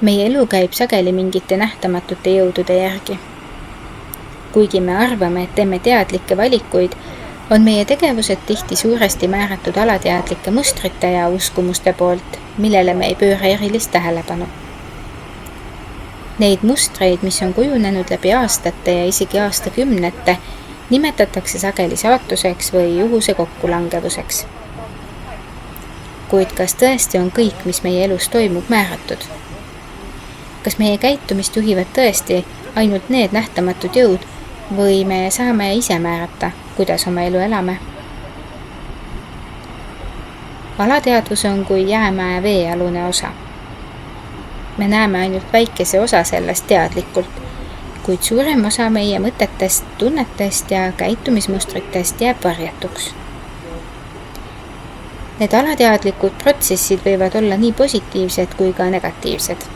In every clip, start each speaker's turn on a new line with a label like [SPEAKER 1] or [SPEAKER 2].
[SPEAKER 1] Meie elu käib sageli mingite nähtamatute jõudude järgi. Kuigi me arvame, et teeme teadlikke valikuid, on meie tegevused tihti suuresti määratud alateadlike mustrite ja uskumuste poolt, millele me ei pööra erilist tähelepanu. Neid mustreid, mis on kujunenud läbi aastate ja isegi aastakümnete, nimetatakse sageli saatuseks või juhuse kokkulangevuseks. Kuid kas tõesti on kõik, mis meie elus toimub, määratud? Kas meie käitumist juhivad tõesti ainult need nähtamatud jõud või me saame ise määrata, kuidas oma elu elame? Alateadvus on kui jäämäe veealune osa. Me näeme ainult väikese osa sellest teadlikult, kuid suurem osa meie mõtetest, tunnetest ja käitumismustritest jääb varjatuks. Need alateadlikud protsessid võivad olla nii positiivsed kui ka negatiivsed.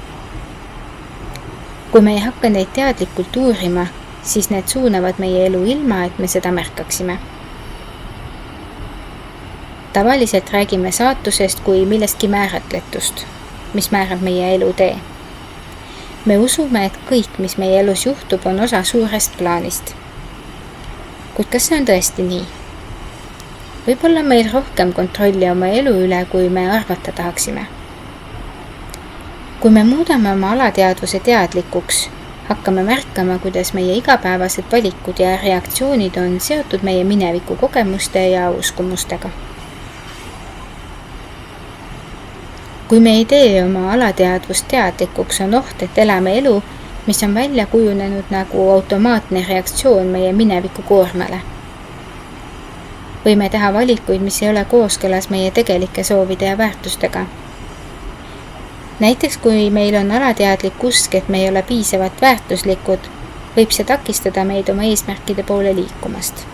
[SPEAKER 1] Kui me ei hakka neid teadlikult uurima, siis need suunavad meie elu ilma, et me seda märkaksime. Tavaliselt räägime saatusest kui millestki määratletust, mis määrab meie elu tee. Me usume, et kõik, mis meie elus juhtub, on osa suurest plaanist. Kuid kas see on tõesti nii? Võib-olla meil rohkem kontrolli oma elu üle, kui me arvata tahaksime. Kui me muudame oma alateadvuse teadlikuks, hakkame märkama, kuidas meie igapäevased valikud ja reaktsioonid on seotud meie mineviku kogemuste ja uskumustega. Kui me ei tee oma alateadvust teadlikuks, on oht, et elame elu, mis on välja kujunenud nagu automaatne reaktsioon meie mineviku koormale. Võime teha valikuid, mis ei ole kooskõlas meie tegelike soovide ja väärtustega. Näiteks kui meil on alateadlik usk, et me ei ole piisavalt väärtuslikud, võib see takistada meid oma eesmärkide poole liikumast.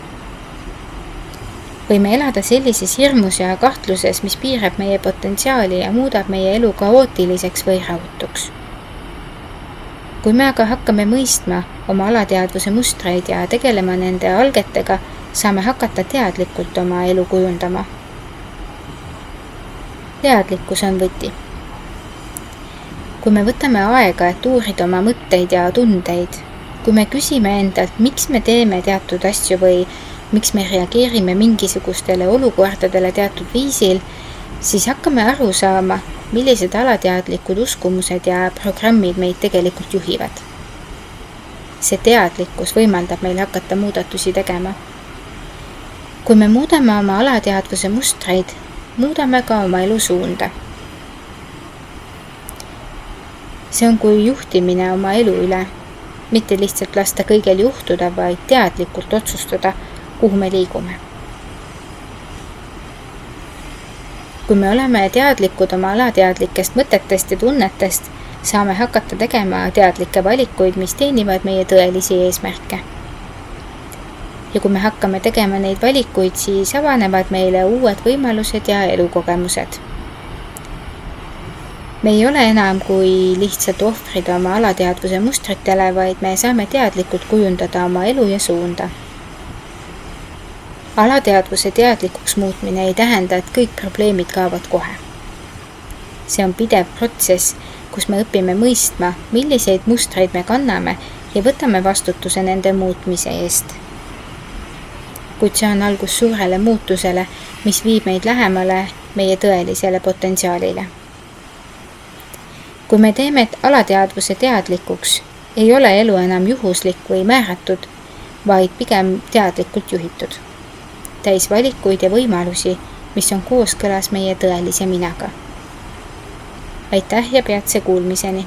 [SPEAKER 1] Võime elada sellises hirmus ja kahtluses, mis piirab meie potentsiaali ja muudab meie elu kaootiliseks või rahutuks. Kui me aga hakkame mõistma oma alateadvuse mustreid ja tegelema nende algetega, saame hakata teadlikult oma elu kujundama. Teadlikkus on võti. Kui me võtame aega, et uurida oma mõtteid ja tundeid, kui me küsime endalt, miks me teeme teatud asju või miks me reageerime mingisugustele olukordadele teatud viisil, siis hakkame aru saama, millised alateadlikud uskumused ja programmid meid tegelikult juhivad. See teadlikkus võimaldab meil hakata muudatusi tegema. Kui me muudame oma alateadvuse mustreid, muudame ka oma elu suunda. See on kui juhtimine oma elu üle, mitte lihtsalt lasta kõigel juhtuda, vaid teadlikult otsustada, kuhu me liigume. Kui me oleme teadlikud oma alateadlikest mõtetest ja tunnetest, saame hakata tegema teadlikke valikuid, mis teenivad meie tõelisi eesmärke. Ja kui me hakkame tegema neid valikuid, siis avanevad meile uued võimalused ja elukogemused. Me ei ole enam kui lihtsalt ohvrid oma alateadvuse mustritele, vaid me saame teadlikult kujundada oma elu ja suunda. Alateadvuse teadlikuks muutmine ei tähenda, et kõik probleemid kaovad kohe. See on pidev protsess, kus me õpime mõistma, milliseid mustreid me kanname ja võtame vastutuse nende muutmise eest. Kuid see on algus suurele muutusele, mis viib meid lähemale meie tõelisele potentsiaalile. Kui me teeme alateadvuse teadlikuks, ei ole elu enam juhuslik või määratud, vaid pigem teadlikult juhitud. Täis valikuid ja võimalusi, mis on kooskõlas meie tõelise minaga. Aitäh ja peatse kuulmiseni!